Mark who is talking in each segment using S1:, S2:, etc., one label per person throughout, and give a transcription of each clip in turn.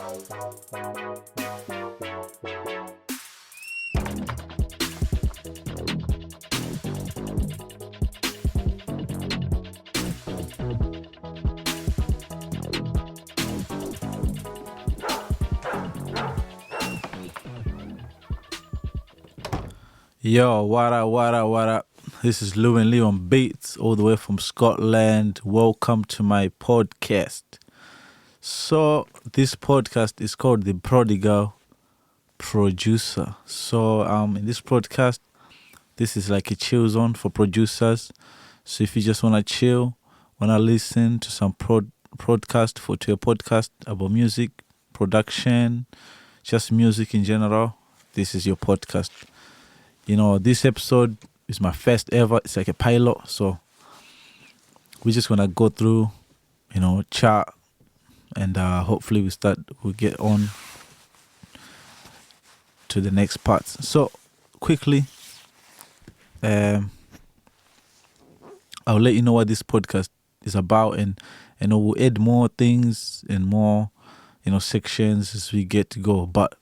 S1: Yo, what up, what up, what up? This is Lewin Leon Beats, all the way from Scotland. Welcome to my podcast. So, this podcast is called The Prodigal Producer. So, in this podcast, this is like a chill zone for producers. So, if you just want to chill, want to listen to some to a podcast about music, production, just music in general, this is your podcast. You know, this episode is my first ever. It's like a pilot. So we're just going to go through, chat. And hopefully we'll get on to the next parts. So quickly, I'll let you know what this podcast is about. And we'll add more things and more, sections as we get to go. But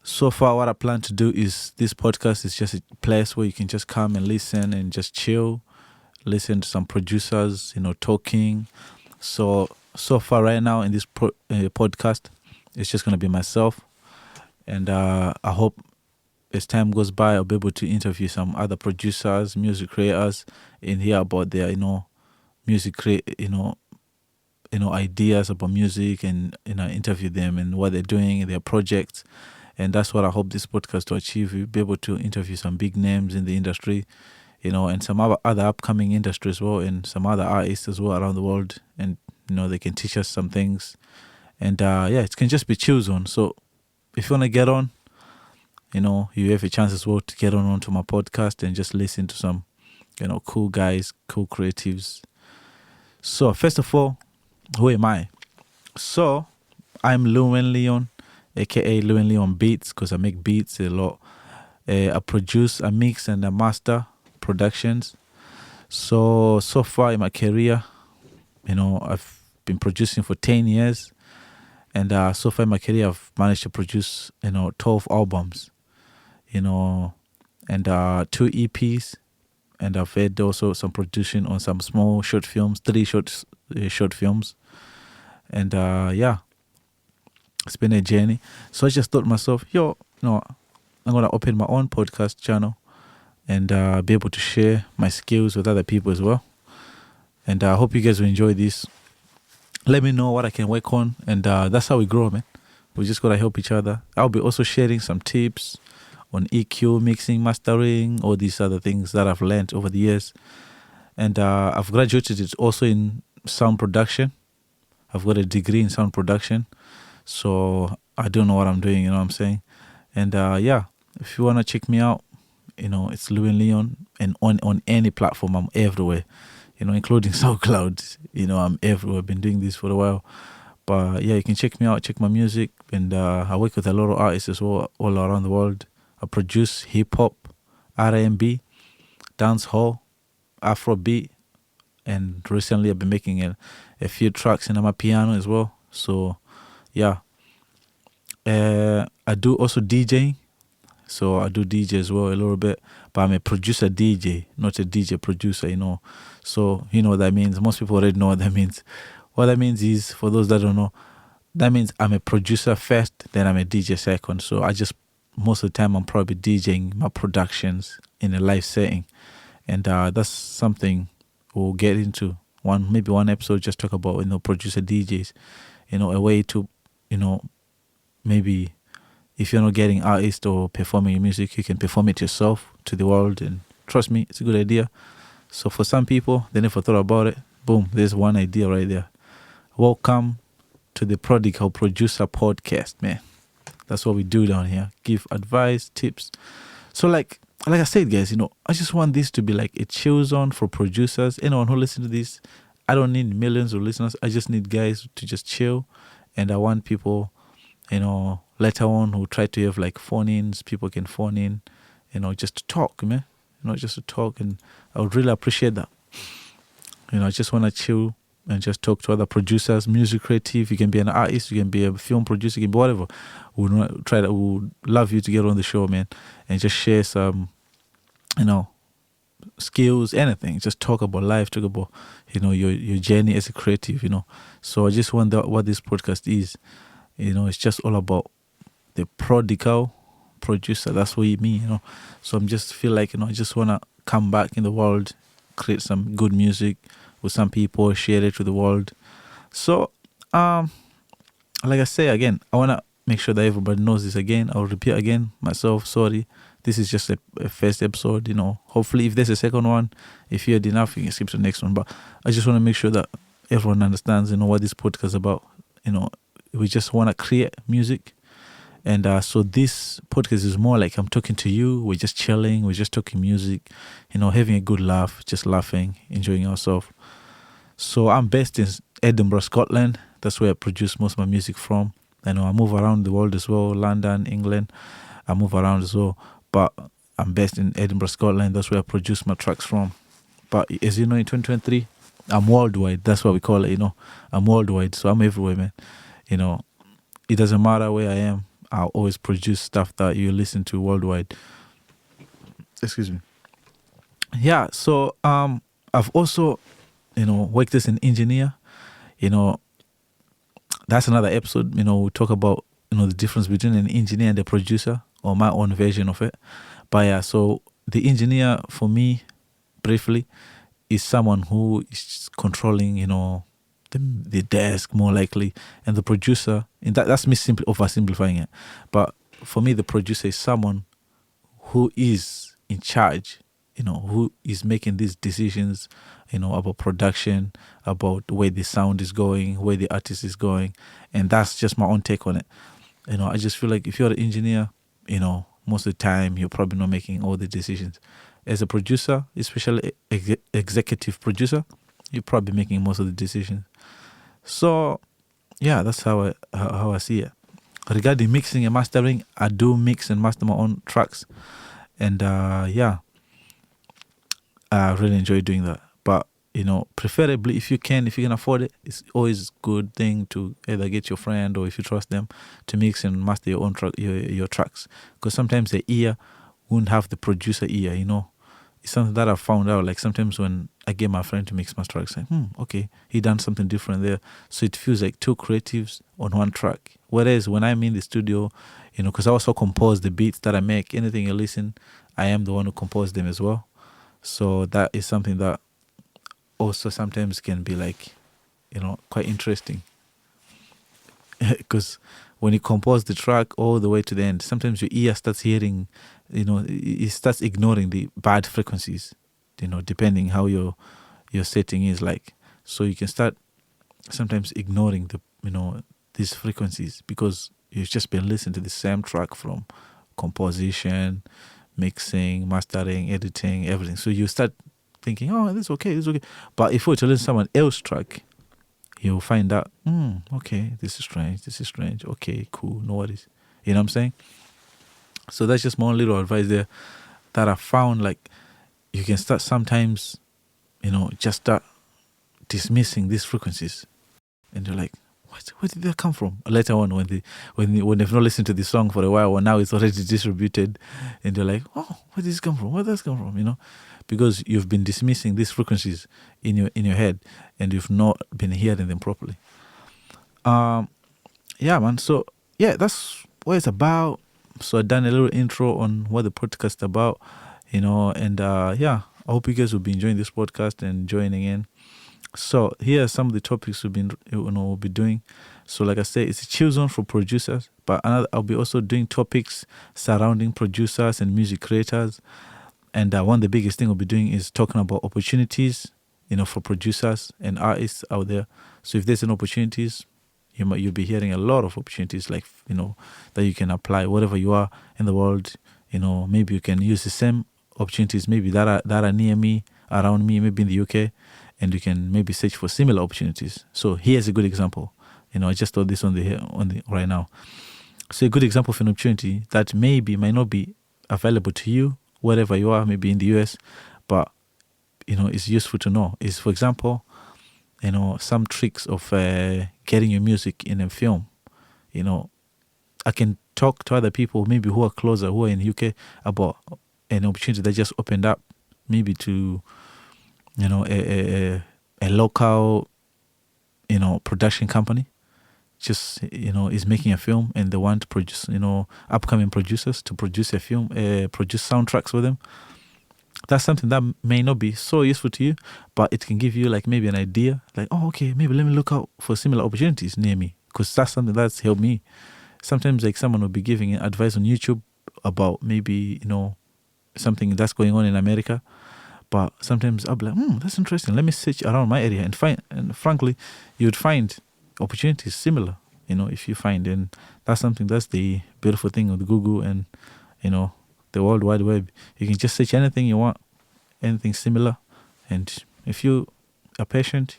S1: so far, what I plan to do is this podcast is just a place where you can just come and listen and just chill, listen to some producers, talking. So far right now in this podcast, it's just going to be myself. And I hope as time goes by, I'll be able to interview some other producers, music creators, and hear about their, music ideas about music, and, interview them and what they're doing, their projects. And that's what I hope this podcast to achieve. We'll be able to interview some big names in the industry, and some other upcoming industry as well, and some other artists as well around the world. And, they can teach us some things. And, it can just be chill zone. So if you want to get on, you have a chance as well to get onto my podcast and just listen to some, cool guys, cool creatives. So first of all, who am I? So I'm Lewin Leon, aka Lewin Leon Beats, because I make beats a lot. I produce, I mix, and I master productions. So far in my career, I've been producing for 10 years. And so far in my career, I've managed to produce, 12 albums, and 2 EPs. And I've had also some production on some small short films, 3 short films. And it's been a journey. So I just thought to myself, I'm going to open my own podcast channel and be able to share my skills with other people as well. And I hope you guys will enjoy this. Let me know what I can work on. And that's how we grow, man. We just got to help each other. I'll be also sharing some tips on EQ, mixing, mastering, all these other things that I've learned over the years. And I've graduated also in sound production. I've got a degree in sound production. So I don't know what I'm doing, you know what I'm saying? And if you want to check me out, it's Lewin Leon. And on any platform, I'm everywhere, including SoundCloud. I'm everywhere. I've been doing this for a while. But yeah, you can check me out, check my music. And I work with a lot of artists as well, all around the world. I produce hip-hop, R&B, dancehall, Afrobeat. And recently I've been making a few tracks in my piano as well. So yeah, I do also DJing. So I do DJ as well a little bit, but I'm a producer DJ, not a DJ producer, So you know what that means. Most people already know what that means. What that means is, for those that don't know, that means I'm a producer first, then I'm a DJ second. So most of the time I'm probably DJing my productions in a live setting. And that's something we'll get into. Maybe one episode just talk about, producer DJs, a way to, maybe if you're not getting artists or performing your music, you can perform it yourself to the world. And trust me, it's a good idea. So for some people, they never thought about it. Boom, there's one idea right there. Welcome to the Prodigal Producer Podcast, man. That's what we do down here. Give advice, tips. So like I said, guys, I just want this to be like a chill zone for producers. Anyone who listens to this, I don't need millions of listeners. I just need guys to just chill. And I want people, later on who try to have like phone-ins, people can phone in, just to talk, man. Just to talk. And I would really appreciate that. I just want to chill and just talk to other producers, music creative. You can be an artist, you can be a film producer, you can be whatever. We would love you to get on the show, man, and just share some, skills, anything. Just talk about life, talk about, your journey as a creative, So I just wonder what this podcast is. It's just all about the prodigal producer. That's what you mean, So I'm just feel like, I just want to come back in the world, create some good music with some people, share it with the world. So, like I say again, I want to make sure that everybody knows this again. I'll repeat again myself. Sorry. This is just a first episode, Hopefully, if there's a second one, if you had enough, you can skip to the next one. But I just want to make sure that everyone understands, what this podcast is about. We just want to create music. And so this podcast is more like I'm talking to you. We're just chilling. We're just talking music, having a good laugh, just laughing, enjoying ourselves. So I'm based in Edinburgh, Scotland. That's where I produce most of my music from. I move around the world as well, London, England. I move around as well. But I'm based in Edinburgh, Scotland. That's where I produce my tracks from. But as you know, in 2023, I'm worldwide. That's what we call it, I'm worldwide. So I'm everywhere, man. It doesn't matter where I am. I'll always produce stuff that you listen to worldwide. Excuse me. Yeah, so I've also, worked as an engineer. That's another episode. We talk about, the difference between an engineer and a producer, or my own version of it. But yeah, so the engineer for me, briefly, is someone who is controlling, the desk more likely, and the producer, and that's me simply oversimplifying it. But for me, the producer is someone who is in charge, who is making these decisions, about production, about where the sound is going, where the artist is going, and that's just my own take on it. I just feel like if you're an engineer, most of the time you're probably not making all the decisions. As a producer, especially executive producer, you're probably making most of the decisions. So, yeah, that's how I see it. Regarding mixing and mastering, I do mix and master my own tracks, and I really enjoy doing that. But preferably if you can afford it, it's always a good thing to either get your friend, or if you trust them, to mix and master your own your tracks, because sometimes the ear won't have the producer ear. It's something that I've found out. Like sometimes when I get my friend to mix my tracks, like, okay, he done something different there. So it feels like two creatives on one track. Whereas when I'm in the studio, because I also compose the beats that I make, anything you listen, I am the one who composes them as well. So that is something that also sometimes can be like, quite interesting. Because when you compose the track all the way to the end, sometimes your ear starts hearing, it starts ignoring the bad frequencies, depending how your setting is like. So you can start sometimes ignoring these frequencies, because you've just been listening to the same track from composition, mixing, mastering, editing, everything. So you start thinking, oh, this is okay. But if you were to listen to someone else's track, you'll find out, okay, this is strange. Okay, cool, no worries. You know what I'm saying? So that's just my own little advice there that I found. Like, you can start sometimes, just start dismissing these frequencies, and you're like, where did that come from? Later on, when they've not listened to the song for a while, or now it's already distributed, and they're like, oh, where did this come from? Where did this come from? Because you've been dismissing these frequencies in your head, and you've not been hearing them properly. Yeah, man. So yeah, that's what it's about. So I done a little intro on what the podcast is about, and I hope you guys will be enjoying this podcast and joining in. So here are some of the topics we'll be doing. So like I said, it's a chill zone for producers, but I'll be also doing topics surrounding producers and music creators. And one of the biggest thing we'll be doing is talking about opportunities, for producers and artists out there. So if there's an opportunities, you'll be hearing a lot of opportunities, like, that you can apply wherever you are in the world. Maybe you can use the same opportunities, maybe that are near me, around me, maybe in the UK, and you can maybe search for similar opportunities. So here's a good example. I just thought this on the right now. So a good example of an opportunity that maybe might not be available to you wherever you are, maybe in the US, but it's useful to know is, for example, some tricks of getting your music in a film. I can talk to other people maybe who are closer, who are in UK, about an opportunity that just opened up, maybe to a local production company just is making a film, and they want to produce upcoming producers to produce a film, produce soundtracks for them. That's something that may not be so useful to you, but it can give you like maybe an idea, like, oh, okay, maybe let me look out for similar opportunities near me, because that's something that's helped me. Sometimes like someone will be giving advice on YouTube about maybe something that's going on in America, but sometimes I'll be like, that's interesting, let me search around my area and find, and frankly you'd find opportunities similar, if you find. And that's the beautiful thing with Google and the World Wide Web. You can just search anything you want, anything similar, and if you are patient,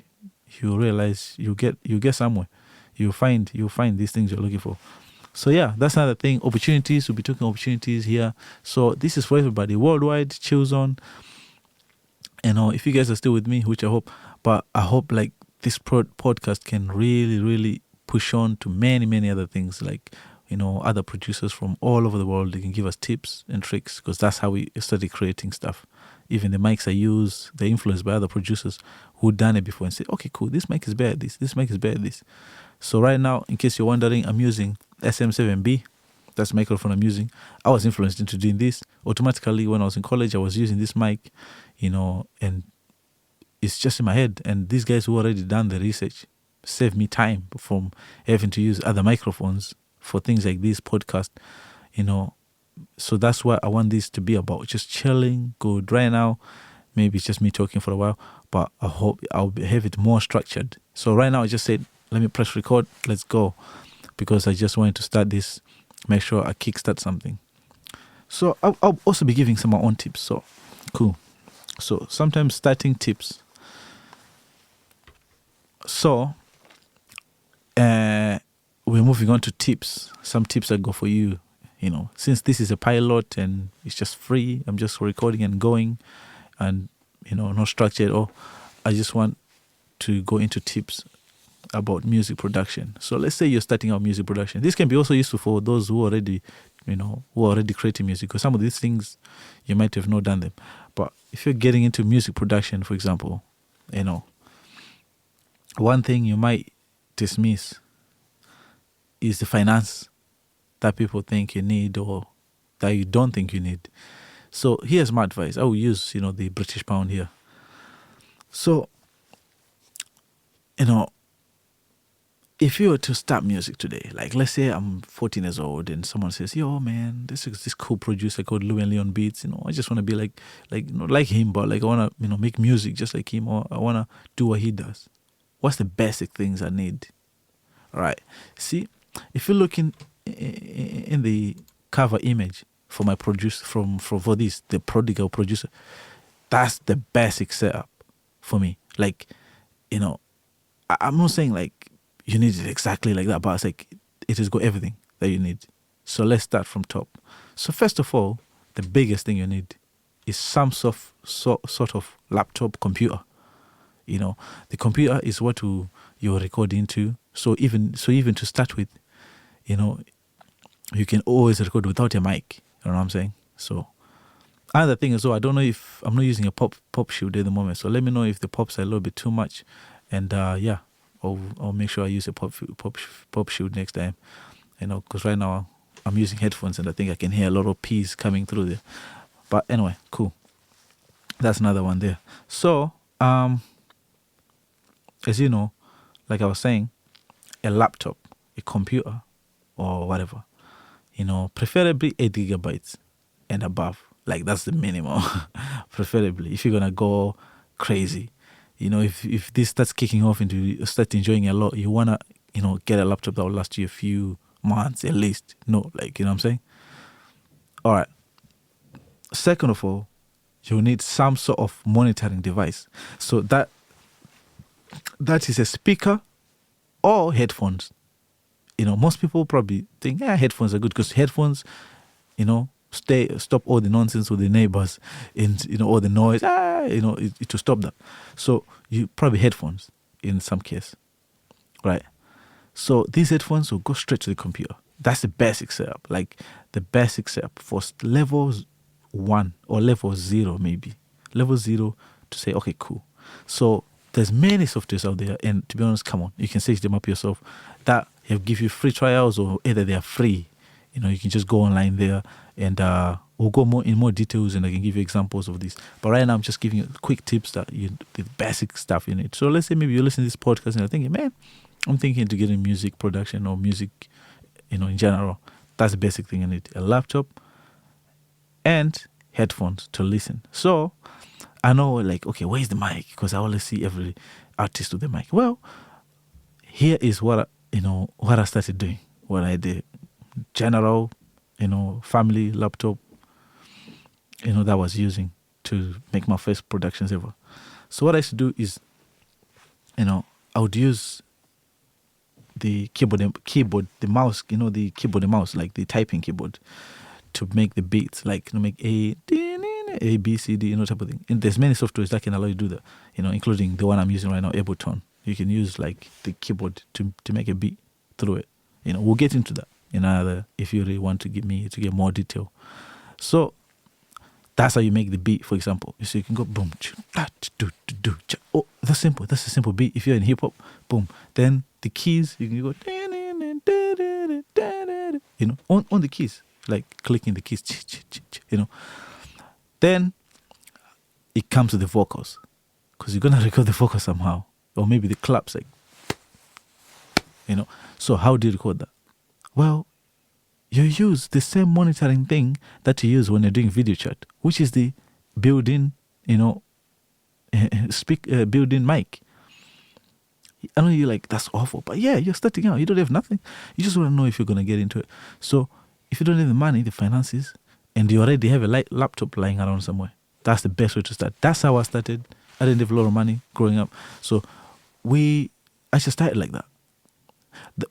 S1: you realize you get somewhere. You'll find these things you're looking for. So yeah, that's another thing. Opportunities, we'll be talking opportunities here. So this is for everybody worldwide. Chill zone. If you guys are still with me, which I hope, but I hope like this podcast can really, really push on to many, many other things, like other producers from all over the world. They can give us tips and tricks, because that's how we started creating stuff. Even the mics I use, they're influenced by other producers who done it before and say, okay, cool, this mic is better at this mic is better at this. So right now, in case you're wondering, I'm using SM7B. That's the microphone I'm using. I was influenced into doing this. Automatically, when I was in college, I was using this mic, and it's just in my head. And these guys who already done the research saved me time from having to use other microphones for things like this podcast, So that's what I want this to be about. Just chilling, good. Right now, maybe it's just me talking for a while, but I hope I'll have it more structured. So right now, I just said, let me press record, let's go. Because I just wanted to start this, make sure I kickstart something. So I'll also be giving some of my own tips. So, cool. So sometimes starting tips. So, we're moving on to tips. Some tips that go for you, since this is a pilot and it's just free, I'm just recording and going, and, no structure at all. I just want to go into tips about music production. So let's say you're starting out music production. This can be also useful for those who already, who are already creating music, because some of these things you might have not done them. But if you're getting into music production, for example, one thing you might dismiss is the finance that people think you need or that you don't think you need. So here's my advice. I will use, the British pound here. So, if you were to start music today, like let's say I'm 14 years old and someone says, yo man, this is this cool producer called Lewin Leon Beats, I just want to be like him, but like I want to, make music just like him, or I want to do what he does. What's the basic things I need? All right. See, if you're looking in the cover image for my producer, for this, the prodigal producer, that's the basic setup for me. Like, I'm not saying like you need it exactly like that, but it's like it has got everything that you need. So let's start from top. So first of all, the biggest thing you need is some sort of laptop computer. The computer is what you're recording into. So even to start with, you can always record without a mic. You know what I'm saying? So another thing is, I don't know if I'm not using a pop shield at the moment. So let me know if the pops are a little bit too much, and I'll make sure I use a pop shield next time. Because right now I'm using headphones and I think I can hear a lot of P's coming through there. But anyway, cool. That's another one there. So as you know, like I was saying, a laptop, a computer, or whatever, preferably 8 gigabytes and above. Like that's the minimum, preferably. If you're gonna go crazy, if this starts kicking off into you start enjoying a lot, you wanna, get a laptop that will last you a few months at least. No, like, what I'm saying? All right. Second of all, you need some sort of monitoring device. So that is a speaker or headphones. Most people probably think, headphones are good because headphones, stop all the nonsense with the neighbors and, all the noise, to stop that. So you probably headphones. in some case, right? So these headphones will go straight to the computer. That's the basic setup, like the basic setup for level 1 or level 0 maybe. Level 0 to say, okay, cool. So there's many softwares out there, and to be honest, come on, you can search them up yourself that have give you free trials, or either they are free. You can just go online there, and we'll go in more details, and I can give you examples of this. But right now, I'm just giving you quick tips the basic stuff you need. So let's say maybe you listen to this podcast and you're thinking, man, I'm thinking to get in music production or music, in general. That's the basic thing you need: a laptop and headphones to listen. So I know, like, okay, where's the mic? Because I always see every artist with the mic. Well, here is what I started doing. What I did, general, family laptop, that I was using to make my first productions ever. So what I used to do is, I would use the keyboard, the mouse, the keyboard, the mouse, like the typing keyboard, to make the beats, like make A, B, C, D, type of thing. And there's many softwares that can allow you to do that, including the one I'm using right now, Ableton. You can use like the keyboard to make a beat through it. We'll get into that in another, if you really want to get more detail. So that's how you make the beat, for example. So you can go boom, oh, that's simple. That's a simple beat. If you're in hip hop, boom. Then the keys, you can go, on the keys, like clicking the keys, Then it comes to the vocals, because you're gonna record the vocals somehow, or maybe the claps, like, So how do you record that? Well, you use the same monitoring thing that you use when you're doing video chat, which is the built-in, built-in mic. I know you're like, that's awful, but yeah, you're starting out. You don't have nothing. You just want to know if you're going to get into it. So if you don't have the money, the finances, and you already have a laptop lying around somewhere, that's the best way to start. That's how I started. I didn't have a lot of money growing up. So I just started like that.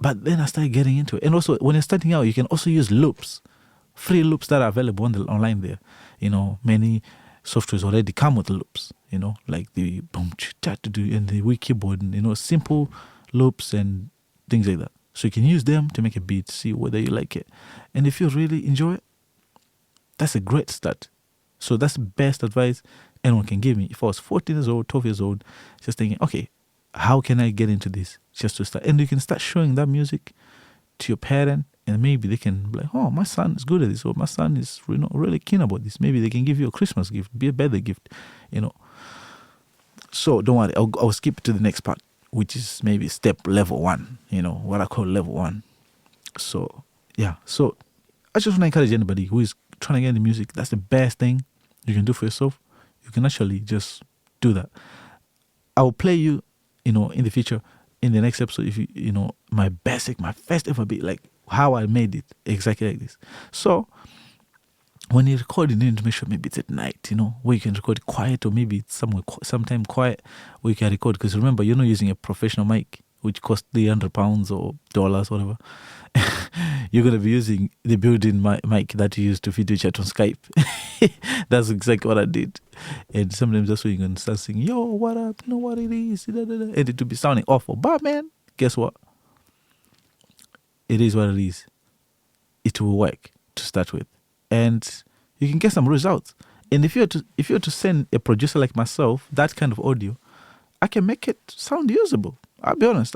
S1: But then I started getting into it. And also, when you're starting out, you can also use loops, free loops that are available online there. Many softwares already come with loops, like the boom, and the Wii keyboard, and, simple loops and things like that. So you can use them to make a beat, see whether you like it. And if you really enjoy it, that's a great start. So that's the best advice anyone can give me. If I was 14 years old, 12 years old, just thinking, okay, how can I get into this? Just to start. And you can start showing that music to your parent, and maybe they can be like, oh, my son is good at this, or my son is really keen about this. Maybe they can give you a Christmas gift, be a birthday gift, So don't worry, I'll skip to the next part, which is maybe step level 1, what I call level 1. So, yeah. So I just want to encourage anybody who is trying to get into music, that's the best thing you can do for yourself. You can actually just do that. I'll play you, in the future, in the next episode, if my first ever beat, like how I made it exactly like this. So when you record, you need to make sure maybe it's at night, where you can record quiet, or maybe it's sometime quiet where you can record. Because remember, you're not using a professional mic, which costs £300 or dollars, whatever. You're going to be using the built-in mic that you use to video chat on Skype. That's exactly what I did. And sometimes that's when you're going to start singing, yo, what up, what it is, and it will be sounding awful. But man, guess what? It is what it is. It will work to start with. And you can get some results. And if you were to send a producer like myself that kind of audio, I can make it sound usable. I'll be honest.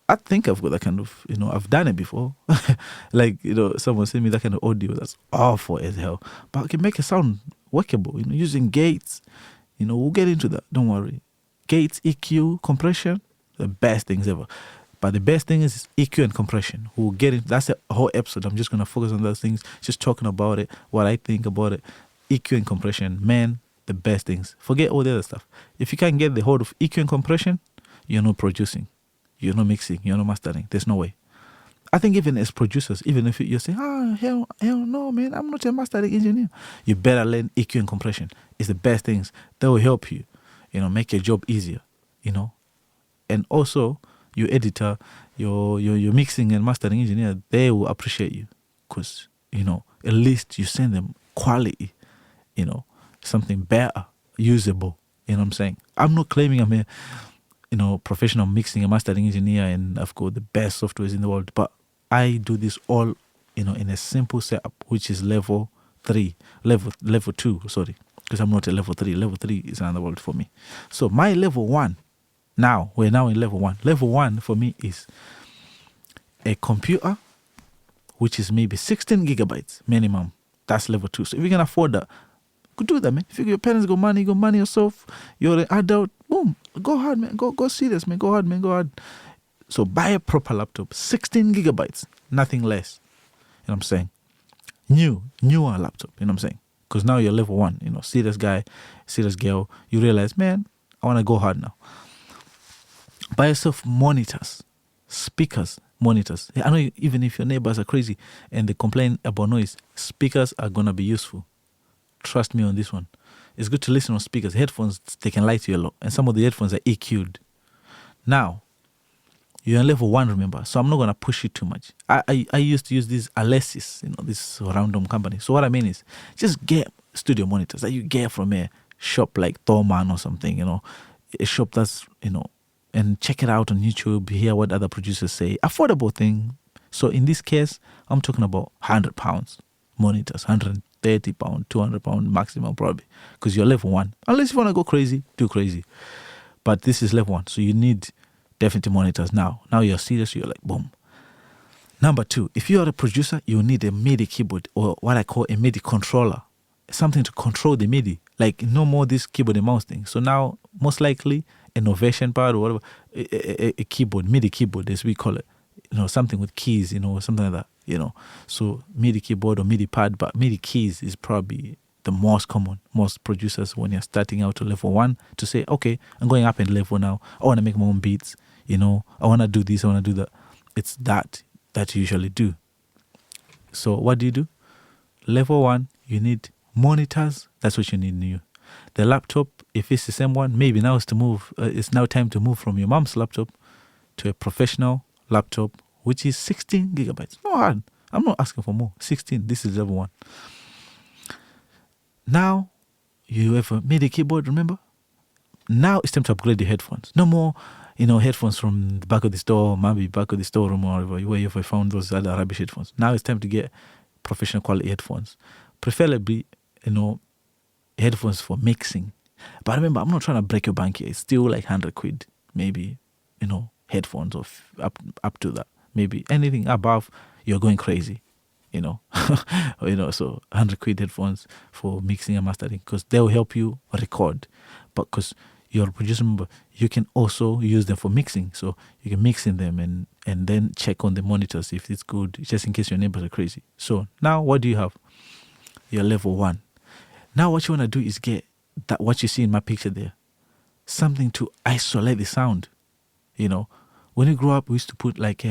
S1: I think I've got that kind of, I've done it before. Like, someone sent me that kind of audio that's awful as hell. But I can make it sound workable, using gates. We'll get into that. Don't worry. Gates, EQ, compression, the best things ever. But the best thing is EQ and compression. We'll get into that's the whole episode. I'm just going to focus on those things, just talking about it, what I think about it. EQ and compression, man, the best things. Forget all the other stuff. If you can't get the hold of EQ and compression, you're not producing. You're not mixing, you're not mastering. There's no way. I think even as producers, even if you're saying, hell no, man, I'm not a mastering engineer. You better learn EQ and compression. It's the best things. That will help you, make your job easier, And also, your editor, your mixing and mastering engineer, they will appreciate you. Because, at least you send them quality, something better, usable. You know what I'm saying? I'm not claiming I'm a professional mixing and mastering engineer, and I've got the best softwares in the world. But I do this all, in a simple setup, which is level 2, sorry, because I'm not a level 3. Level 3 is another world for me. So my level 1, we're now in level 1. Level 1 for me is a computer, which is maybe 16 gigabytes minimum. That's level 2. So if you can afford that, go do that, man. If your parents got money, yourself, you're an adult, boom, go hard, man. Go serious, man. Go hard, man. Go hard. So buy a proper laptop, 16 gigabytes, nothing less. You know what I'm saying? Newer laptop, you know what I'm saying? Because now you're level 1, serious guy, serious girl. You realize, man, I want to go hard now. Buy yourself monitors, speakers, monitors. I know even if your neighbors are crazy and they complain about noise, speakers are going to be useful. Trust me on this one. It's good to listen on speakers. Headphones, they can lie to you a lot. And some of the headphones are EQ'd. Now, you're on level 1, remember? So I'm not going to push you too much. I used to use these Alesis, this random company. So what I mean is, just get studio monitors that you get from a shop like Thorman or something, a shop that's, and check it out on YouTube, hear what other producers say. Affordable thing. So in this case, I'm talking about £100 monitors, £130, £200 maximum probably, because you're level 1. Unless you want to go crazy, do crazy. But this is level 1, so you need definitely monitors now. Now you're serious, you're like, boom. Number 2, if you're a producer, you need a MIDI keyboard, or what I call a MIDI controller. Something to control the MIDI. Like, no more this keyboard and mouse thing. So now, most likely, innovation pad or whatever, a keyboard, MIDI keyboard as we call it. Something with keys, something like that, So MIDI keyboard or MIDI pad, but MIDI keys is probably the most common. Most producers, when you're starting out to level 1, to say, okay, I'm going up in level now. I want to make my own beats, I want to do this, I want to do that. It's that you usually do. So what do? Level 1, you need monitors. That's what you need new. The laptop, if it's the same one, maybe now it's now time to move from your mom's laptop to a professional laptop, which is 16 gigabytes. No hard. I'm not asking for more. 16. This is level 1. Now, you have a MIDI keyboard, remember? Now it's time to upgrade your headphones. No more, headphones from the back of the store, maybe back of the storeroom or where you found those other rubbish headphones. Now it's time to get professional quality headphones. Preferably, headphones for mixing. But remember, I'm not trying to break your bank here. It's still like 100 quid, maybe, headphones of up to that. Maybe anything above, you're going crazy, so 100 quid headphones for mixing and mastering, because they'll help you record. But because you're a producer, remember, you can also use them for mixing. So you can mix in them and then check on the monitors if it's good, just in case your neighbors are crazy. So now what do you have? You're level 1. Now what you want to do is get that, what you see in my picture there, something to isolate the sound. When you grow up, we used to put like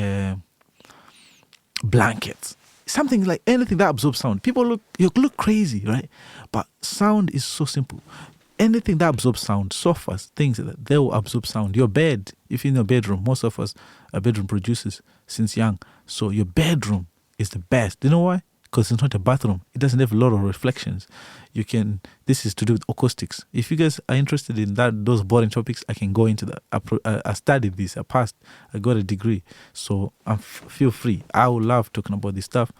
S1: blankets, something like anything that absorbs sound. People look crazy, right? But sound is so simple. Anything that absorbs sound, sofas, things like that, they will absorb sound. Your bed, if you're in your bedroom, most of us are bedroom producers since young. So your bedroom is the best. Do you know why? Because it's not a bathroom. It doesn't have a lot of reflections. This is to do with acoustics. If you guys are interested in those boring topics, I can go into that. I studied this. I passed. I got a degree. So feel free. I would love talking about this stuff.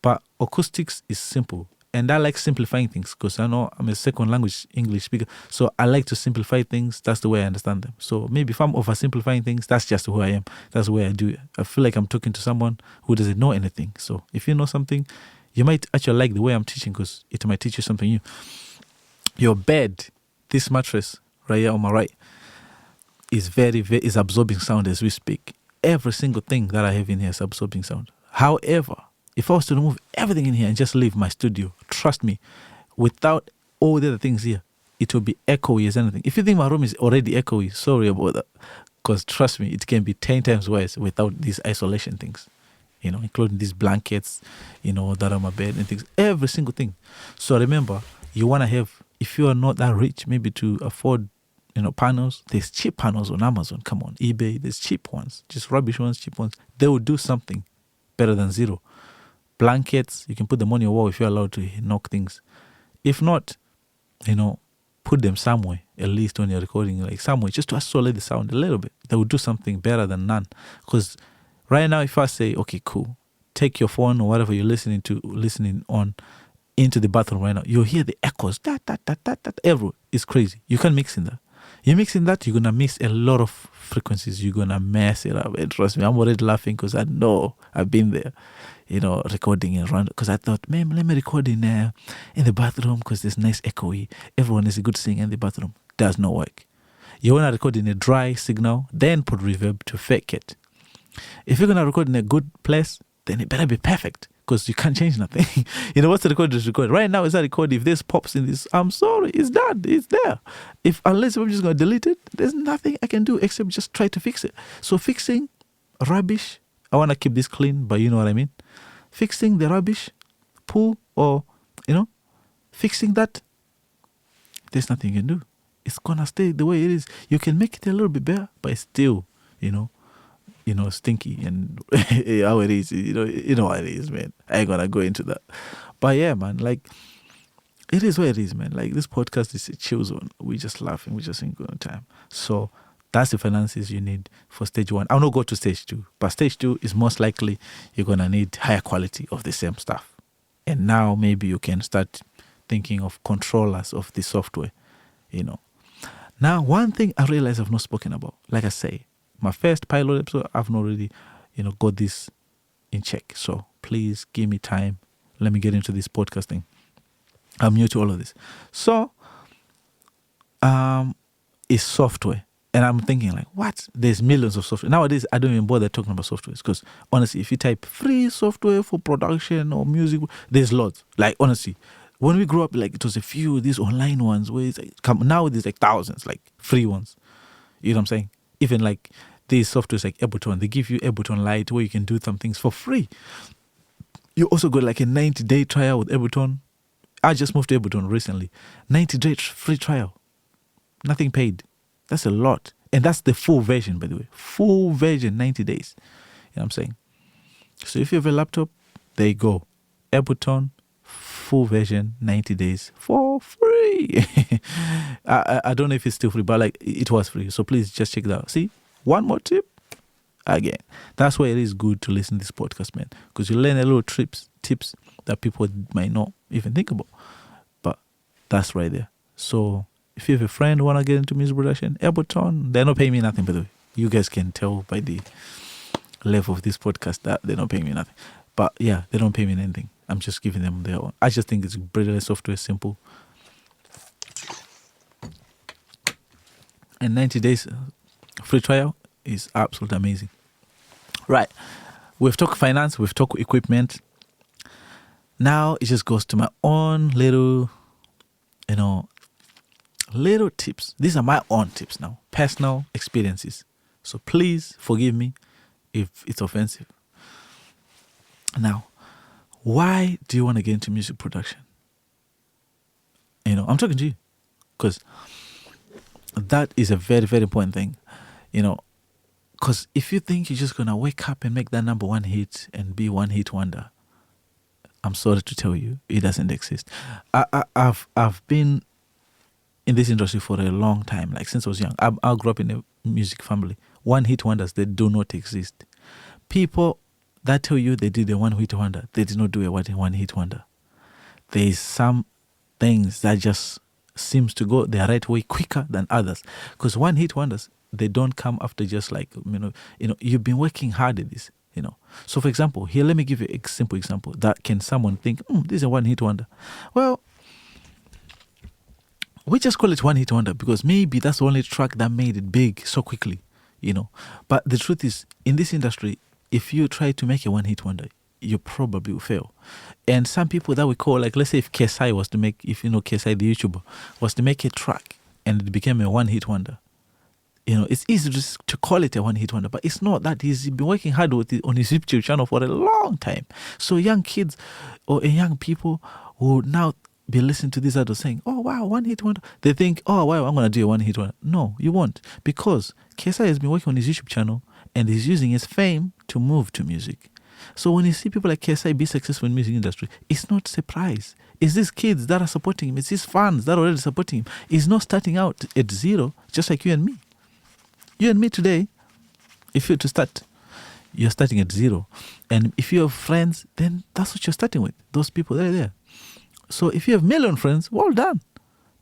S1: But acoustics is simple. And I like simplifying things, because I know I'm a second language English speaker. So I like to simplify things. That's the way I understand them. So maybe if I'm oversimplifying things, that's just who I am. That's the way I do it. I feel like I'm talking to someone who doesn't know anything. So if you know something, you might actually like the way I'm teaching, because it might teach you something new. Your bed, this mattress right here on my right, is is absorbing sound as we speak. Every single thing that I have in here is absorbing sound. However, if I was to remove everything in here and just leave my studio, trust me, without all the other things here, it will be echoey as anything. If you think my room is already echoey, sorry about that. Because trust me, it can be 10 times worse without these isolation things, including these blankets, that on my bed and things, every single thing. So remember, you want to have, if you are not that rich, maybe to afford, panels, there's cheap panels on Amazon. Come on, eBay, there's cheap ones, just rubbish ones, cheap ones. They will do something better than zero. Blankets, you can put them on your wall if you're allowed to knock things. If not, put them somewhere, at least when you're recording, like somewhere, just to isolate the sound a little bit. They will do something better than none. Because right now, if I say, okay, cool, take your phone or whatever you're listening on into the bathroom right now, you'll hear the echoes, everywhere. It's crazy. You can't mix in that. You mix in that, you're going to miss a lot of frequencies. You're going to mess it up. And trust me, I'm already laughing because I know I've been there, recording around. Because I thought, man, let me record in the bathroom because there's nice echoey. Everyone is a good singer in the bathroom. Does not work. You want to record in a dry signal, then put reverb to fake it. If you're going to record in a good place, then it better be perfect. Because you can't change nothing. What's the record is record. Right now, is that record? If there's pops in this, I'm sorry, it's done. It's there. Unless I'm just going to delete it, there's nothing I can do except just try to fix it. So fixing rubbish, I want to keep this clean, but you know what I mean? Fixing the rubbish, poo, or, fixing that, there's nothing you can do. It's going to stay the way it is. You can make it a little bit better, but it's still, stinky and how it is, you know what it is, man. I ain't gonna go into that. But yeah, man, like, it is what it is, man. Like, this podcast is a chill zone. We just laughing, we just ain't good time. So that's the finances you need for stage 1. I'll not go to stage 2, but stage 2 is most likely you're gonna need higher quality of the same stuff. And now maybe you can start thinking of controllers of the software, Now, one thing I realize I've not spoken about, like I say, my first pilot episode, I've not really, got this in check. So please give me time. Let me get into this podcasting. I'm new to all of this. So, it's software. And I'm thinking like, what? There's millions of software. Nowadays, I don't even bother talking about software. Because honestly, if you type free software for production or music, there's lots. Like, honestly, when we grew up, like, it was a few, these online ones where it's like, now there's like thousands, like free ones. You know what I'm saying? Even like these softwares like Ableton, they give you Ableton Lite where you can do some things for free. You also got like a 90-day trial with Ableton. I just moved to Ableton recently. 90-day free trial. Nothing paid. That's a lot. And that's the full version, by the way. Full version, 90 days. You know what I'm saying? So if you have a laptop, there you go. Ableton, full version, 90 days for free. I don't know if it's still free, but like it was free. So please just check it out. See, one more tip. Again, that's why it is good to listen to this podcast, man. Because you learn a little tips that people might not even think about. But that's right there. So if you have a friend who want to get into music production, Ableton, they're not paying me nothing, by the way. You guys can tell by the level of this podcast that they're not paying me nothing. But yeah, they don't pay me anything. I'm just giving them their own. I just think it's brilliant software, simple. And 90 days free trial is absolutely amazing. Right. We've talked finance, we've talked equipment. Now it just goes to my own little, little tips. These are my own tips now. Personal experiences. So please forgive me if it's offensive. Now, why do you want to get into music production? I'm talking to you because that is a very, very important thing. Because if you think you're just going to wake up and make that number one hit and be one hit wonder, I'm sorry to tell you, it doesn't exist. I've been in this industry for a long time, like since I was young. I grew up in a music family. One hit wonders, they do not exist. People that tell you they did a one hit wonder, they did not do a one hit wonder. There is some things that just seems to go their right way quicker than others. Because one hit wonders, they don't come after just like, you've been working hard at this, So for example, here, let me give you a simple example that can someone think, this is a one hit wonder. Well, we just call it one hit wonder because maybe that's the only track that made it big so quickly, But the truth is, in this industry, if you try to make a one hit wonder, you probably will fail. And some people that we call, like, let's say if KSI was to make, KSI the YouTuber, was to make a track and it became a one hit wonder, it's easy to call it a one hit wonder, but it's not that. He's been working hard with it on his YouTube channel for a long time. So young kids or young people will now be listening to these adults saying, oh wow, one hit wonder. They think, oh wow, I'm going to do a one hit wonder. No, you won't, because KSI has been working on his YouTube channel and he's using his fame to move to music. So when you see people like KSI be successful in music industry, it's not a surprise. It's these kids that are supporting him. It's his fans that are already supporting him. He's not starting out at zero, just like you and me. You and me today, if you're to start, you're starting at zero. And if you have friends, then that's what you're starting with. Those people, they're there. So if you have million friends, well done.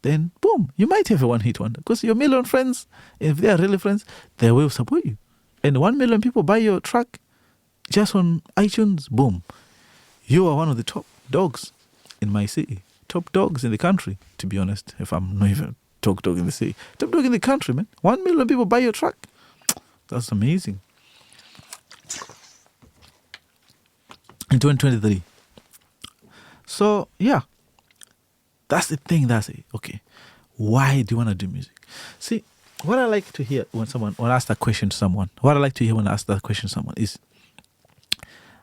S1: Then boom, you might have a one-hit wonder. Because your million friends, if they are really friends, they will support you. And 1 million people buy your track just on iTunes, boom. You are one of the top dogs in my city. Top dogs in the country, to be honest. If I'm not even top dog in the city. Top dog in the country, man. 1 million people buy your track. That's amazing. In 2023. So, yeah. That's the thing. That's it. Okay. Why do you want to do music? See, what I like to hear when I ask that question to someone, is,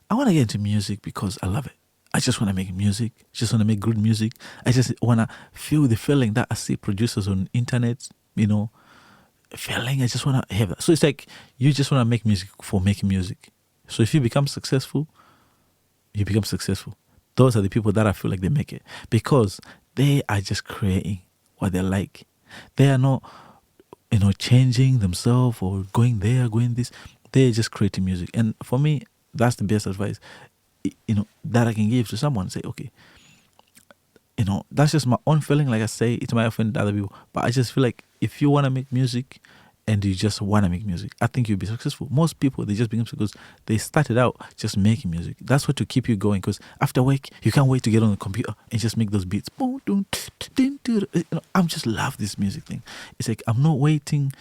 S1: I want to get into music because I love it. I just want to make music. Just want to make good music. I just want to feel the feeling that I see producers on internet, feeling. I just want to have that. So it's like you just want to make music for making music. So if you become successful, you become successful. Those are the people that I feel like they make it because they are just creating what they like. They are not, changing themselves or going there, going this. They're just creating music. And for me, that's the best advice, that I can give to someone. Say, okay, that's just my own feeling. Like I say, it might offend other people, but I just feel like if you want to make music and you just want to make music, I think you'll be successful. Most people, they just become because they started out just making music. That's what to keep you going, because after work, you can't wait to get on the computer and just make those beats. I'm just love this music thing. It's like I'm not waiting,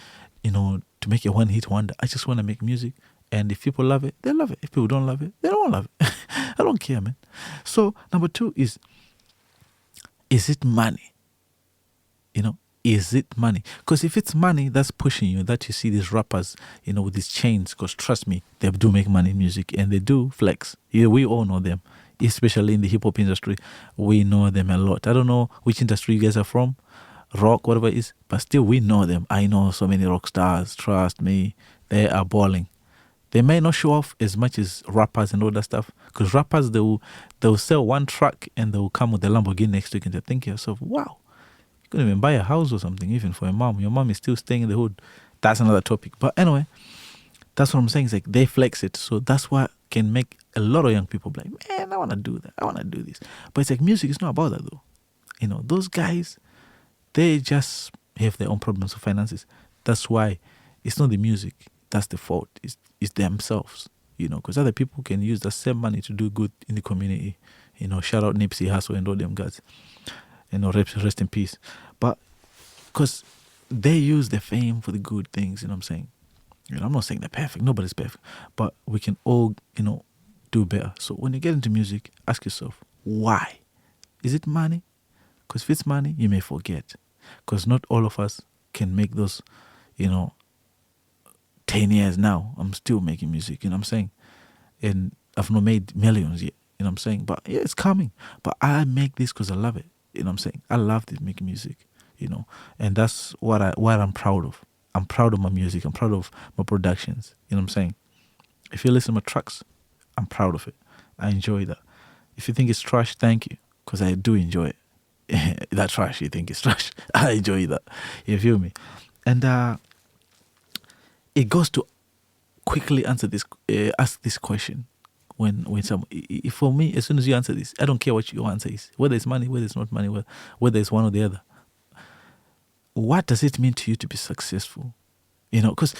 S1: to make a one-hit wonder. I just want to make music. And if people love it, they love it. If people don't love it, they don't love it. I don't care, man. So, number 2 is it money? Is it money? Because if it's money that's pushing you, that you see these rappers, with these chains, because trust me, they do make money in music and they do flex. Yeah, we all know them, especially in the hip-hop industry. We know them a lot. I don't know which industry you guys are from, rock, whatever it is, but still we know them. I know so many rock stars, trust me, they are balling. They may not show off as much as rappers and all that stuff, because rappers, they'll sell one track and they'll come with a Lamborghini next week and they think to yourself, wow, you couldn't even buy a house or something, even for your mom. Your mom is still staying in the hood. That's another topic. But anyway, that's what I'm saying. It's like they flex it. So that's what can make a lot of young people be like, man, I want to do that. I want to do this. But it's like music is not about that though. Those guys, they just have their own problems with finances. That's why it's not the music that's the fault. It's themselves, because other people can use the same money to do good in the community. Shout out Nipsey Hussle and all them guys. Rest in peace. But because they use the fame for the good things, I'm saying. I'm not saying they're perfect. Nobody's perfect. But we can all, do better. So when you get into music, ask yourself, why? Is it money? Because if it's money, you may forget. Because not all of us can make those, 10 years now. I'm still making music, what I'm saying? And I've not made millions yet, what I'm saying? But yeah, it's coming. But I make this because I love it. What I'm saying? I love this making music, and that's what I'm proud of. I'm proud of my music. I'm proud of my productions. What I'm saying? If you listen to my tracks, I'm proud of it. I enjoy that. If you think it's trash, thank you, because I do enjoy it. That trash, you think it's trash. I enjoy that. You feel me? And it goes to quickly ask this question. When for me, as soon as you answer this, I don't care what your answer is, whether it's money, whether it's not money, whether it's one or the other. What does it mean to you to be successful? Because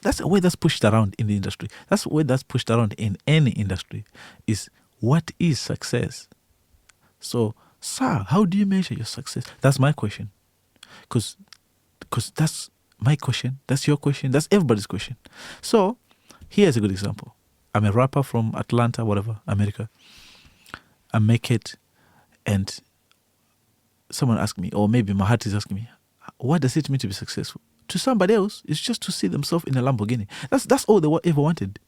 S1: that's a way that's pushed around in the industry. That's a way that's pushed around in any industry. Is what is success? So, sir, how do you measure your success? That's my question. Because that's my question. That's your question. That's everybody's question. So, here's a good example. I'm a rapper from Atlanta, whatever, America. I make it, and someone asked me, or maybe my heart is asking me, what does it mean to be successful? To somebody else, it's just to see themselves in a Lamborghini. That's all they ever wanted.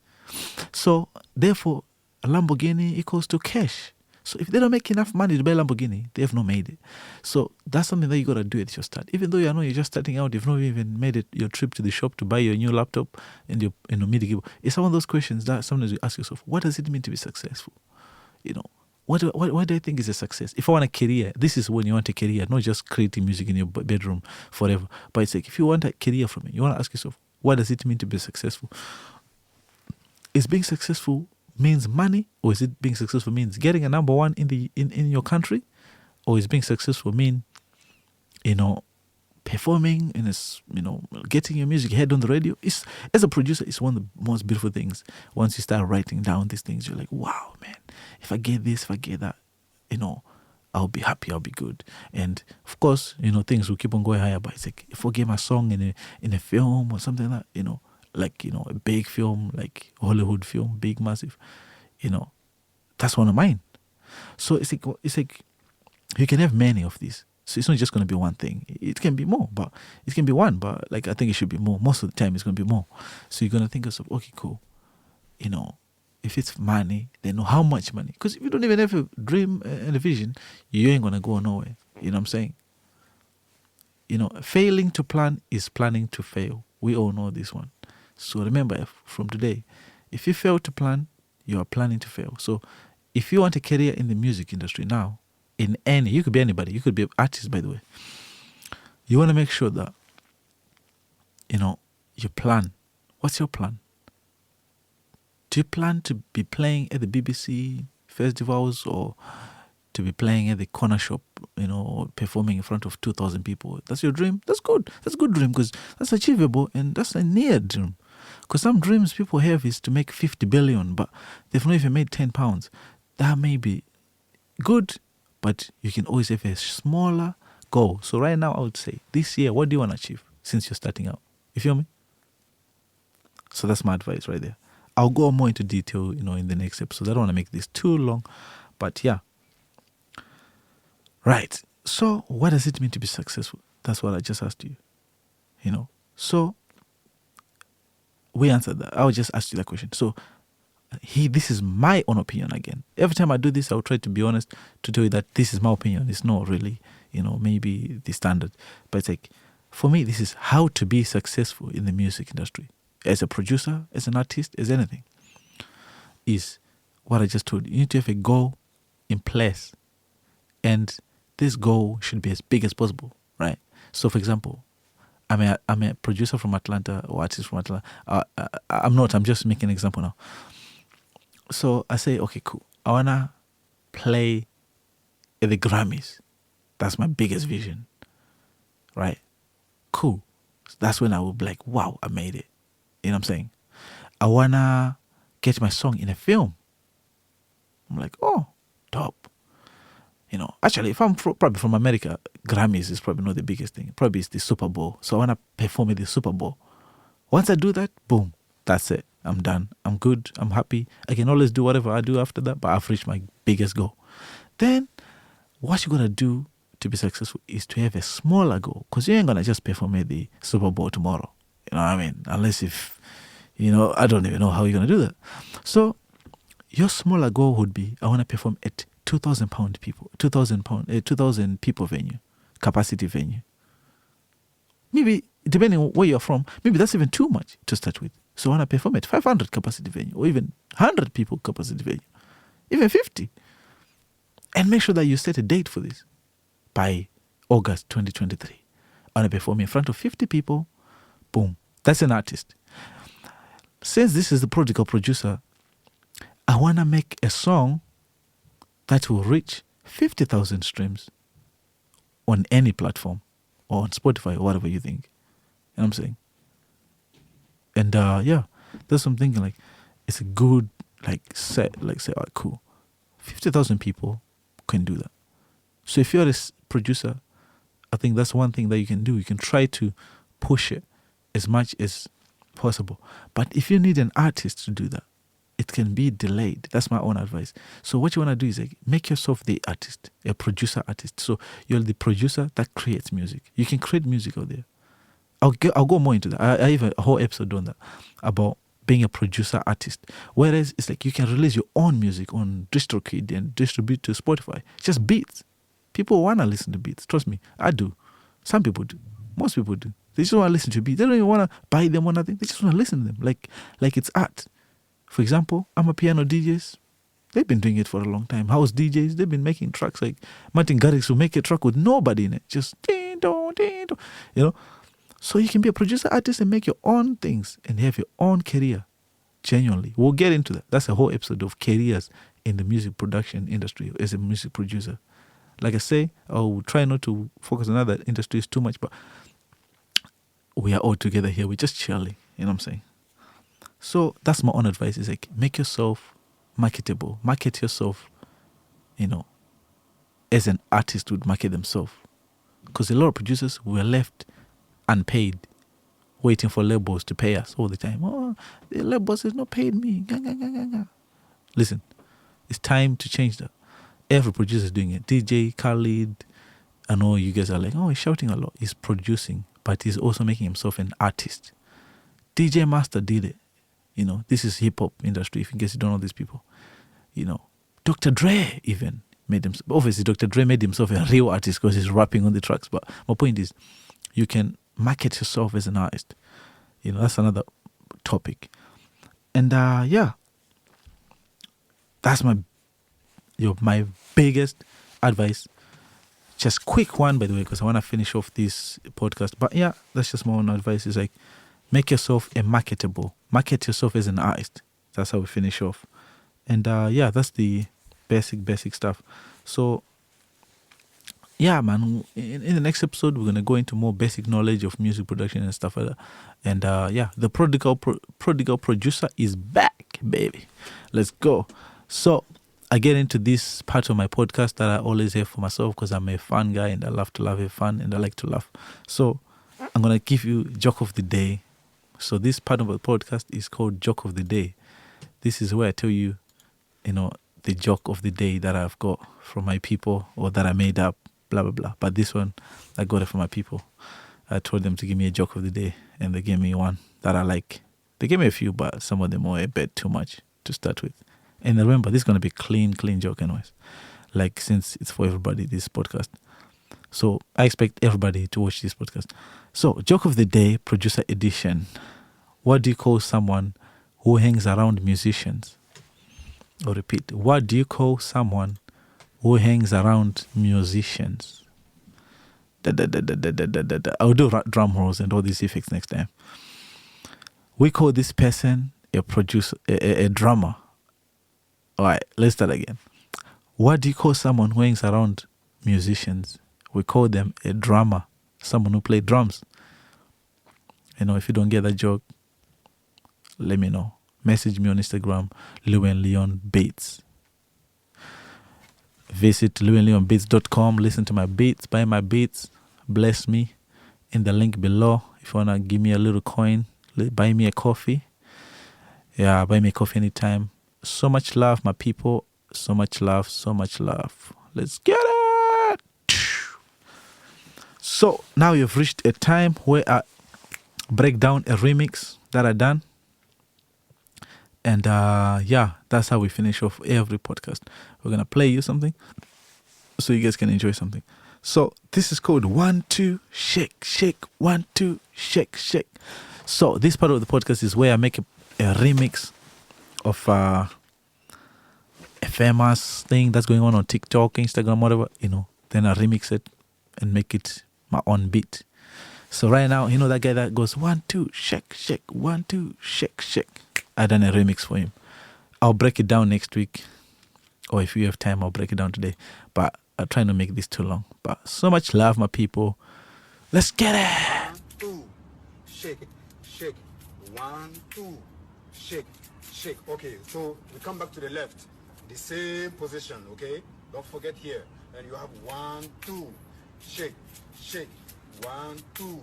S1: So, therefore, a Lamborghini equals to cash. So if they don't make enough money to buy Lamborghini, they have not made it. So that's something that you got to do at your start. Even though you know you're just starting out, you've not even made it your trip to the shop to buy your new laptop and your MIDI keyboard. It's some of those questions that sometimes you ask yourself, what does it mean to be successful? You know, what do I think is a success? If I want a career, this is when you want a career, not just creating music in your bedroom forever. But it's like, if you want a career from it, you want to ask yourself, what does it mean to be successful? Is being successful means money, or is it being successful means getting a number one in your country, or is being successful mean, performing in getting your music heard on the radio? It's, as a producer, it's one of the most beautiful things. Once you start writing down these things, you're like, wow, man, if I get this, if I get that, I'll be happy, I'll be good. And of course, things will keep on going higher. But it's like, if I get my song in a film or something like that, a big film, like Hollywood film, big, massive, that's one of mine. So it's like you can have many of these. So it's not just going to be one thing. It can be more, but it can be one. But I think it should be more. Most of the time, it's going to be more. So you're going to think of, okay, cool. If it's money, then know how much money. Because if you don't even have a dream and a vision, you ain't going to go nowhere. You know what I'm saying? Failing to plan is planning to fail. We all know this one. So remember, from today, if you fail to plan, you are planning to fail. So if you want a career in the music industry now, you could be anybody, you could be an artist, by the way, you want to make sure that, you plan. What's your plan? Do you plan to be playing at the BBC festivals, or to be playing at the corner shop, or performing in front of 2,000 people? That's your dream? That's good. That's a good dream, because that's achievable, and that's a near dream. Because some dreams people have is to make 50 billion, but they've not even made £10. That may be good, but you can always have a smaller goal. So right now, I would say, this year, what do you want to achieve since you're starting out? You feel me? So that's my advice right there. I'll go more into detail, in the next episode. I don't want to make this too long, but yeah. Right. So what does it mean to be successful? That's what I just asked you. So we answered that. I'll just ask you that question. So this is my own opinion again. Every time I do this, I'll try to be honest to tell you that this is my opinion. It's not really, maybe the standard. But it's like, for me, this is how to be successful in the music industry. As a producer, as an artist, as anything. Is what I just told you. You need to have a goal in place. And this goal should be as big as possible, right? So, for example, I'm a producer from Atlanta, or artist from Atlanta. I'm just making an example now. So I say, okay, cool. I want to play at the Grammys. That's my biggest vision, right? Cool. So that's when I will be like, wow, I made it. You know what I'm saying? I want to get my song in a film. I'm like, oh, top. Actually, if I'm probably from America, Grammys is probably not the biggest thing. Probably it's the Super Bowl. So I want to perform at the Super Bowl. Once I do that, boom, that's it. I'm done. I'm good. I'm happy. I can always do whatever I do after that, but I've reached my biggest goal. Then what you're going to do to be successful is to have a smaller goal, because you ain't going to just perform at the Super Bowl tomorrow. You know what I mean? Unless if, I don't even know how you're going to do that. So your smaller goal would be, I want to perform at 2,000 people venue, capacity venue. Maybe, depending on where you're from, maybe that's even too much to start with. So I want to perform at 500 capacity venue, or even 100 people capacity venue, even 50. And make sure that you set a date for this by August 2023. I want to perform in front of 50 people. Boom. That's an artist. Since this is the prodigal producer, I want to make a song that will reach 50,000 streams on any platform, or on Spotify, or whatever you think. You know what I'm saying? And that's what I'm thinking. Like, it's a good set. Say, all right, cool. 50,000 people can do that. So if you're a producer, I think that's one thing that you can do. You can try to push it as much as possible. But if you need an artist to do that, it can be delayed. That's my own advice. So what you want to do is make yourself the artist, a producer artist. So you're the producer that creates music. You can create music out there. I'll go more into that. I have a whole episode on that, about being a producer artist. Whereas it's like you can release your own music on DistroKid and distribute to Spotify. Just beats. People want to listen to beats. Trust me, I do. Some people do. Most people do. They just want to listen to beats. They don't even want to buy them or nothing. They just want to listen to them like it's art. For example, I'm a piano DJs. They've been doing it for a long time. House DJs, they've been making tracks like Martin Garrix will make a track with nobody in it. Just ding dong, ding dong, you know. So you can be a producer artist and make your own things and have your own career. Genuinely. We'll get into that. That's a whole episode of careers in the music production industry as a music producer. Like I say, I'll try not to focus on other industries too much, but we are all together here. We're just chilling. You know what I'm saying? So that's my own advice. Is like make yourself marketable. Market yourself, you know, as an artist would market themselves. Because a lot of producers were left unpaid, waiting for labels to pay us all the time. Oh, the labels has not paid me. Listen, it's time to change that. Every producer is doing it. DJ, Khalid, I know you guys are like, oh, he's shouting a lot. He's producing, but he's also making himself an artist. DJ Master did it. You know, this is hip-hop industry, if in case you don't know these people. You know, Dr. Dre even made himself, obviously Dr. Dre made himself a real artist because he's rapping on the tracks. But my point is, you can market yourself as an artist. You know, that's another topic. And yeah, that's my biggest advice. Just quick one, by the way, because I want to finish off this podcast. But yeah, that's just my own advice. Is like, make yourself a marketable. Market yourself as an artist. That's how we finish off. And yeah, that's the basic stuff. So yeah, man, in the next episode, we're going to go into more basic knowledge of music production and stuff like that. And yeah, the prodigal producer is back, baby. Let's go. So I get into this part of my podcast that I always have for myself because I'm a fun guy and I love to have fun and I like to laugh. So I'm going to give you joke of the day. So this part of the podcast is called Joke of the Day. This is where I tell you, you know, the joke of the day that I've got from my people or that I made up, blah, blah, blah. But this one, I got it from my people. I told them to give me a joke of the day and they gave me one that I like. They gave me a few, but some of them were a bit too much to start with. And remember, this is going to be clean joke anyways. Like, since it's for everybody, this podcast. So I expect everybody to watch this podcast. So, joke of the day, producer edition. What do you call someone who hangs around musicians? Or repeat, what do you call someone who hangs around musicians? I'll do drum rolls and all these effects next time. We call this person a producer, a drummer. All right, let's start again. What do you call someone who hangs around musicians? We call them a drummer, someone who plays drums. You know, if you don't get that joke, let me know. Message me on Instagram, Lewin Leon Beats. Visit lewinleonbeats.com, listen to my beats, buy my beats, bless me in the link below. If you want to give me a little coin, buy me a coffee. Yeah, buy me a coffee anytime. So much love, my people. So much love, so much love. Let's get it. So now you've reached a time where I break down a remix that I done. And yeah, that's how we finish off every podcast. We're going to play you something so you guys can enjoy something. So this is called 1 2 Shake Shake 1 2 Shake Shake. So this part of the podcast is where I make a remix of a famous thing that's going on TikTok, Instagram, whatever, you know. Then I remix it and make it my own beat. So right now, you know that guy that goes 1 2 shake shake 1 2 shake shake. I done a remix for him. I'll break it down next week, or if you have time, I'll break it down today. But I'll try not to make this too long. But so much love, my people. Let's get it.
S2: 1 2 shake shake 1 2 shake shake. Okay, so we come back to the left, the same position. Okay, don't forget here, and you have 1 2 shake shake 1 2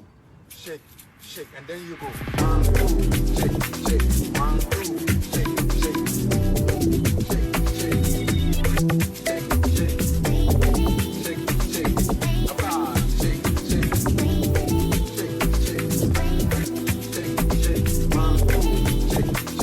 S2: shake shake, and then you go 1 2 shake shake 1 2 shake shake shake shake shake shake shake shake shake shake shake shake shake.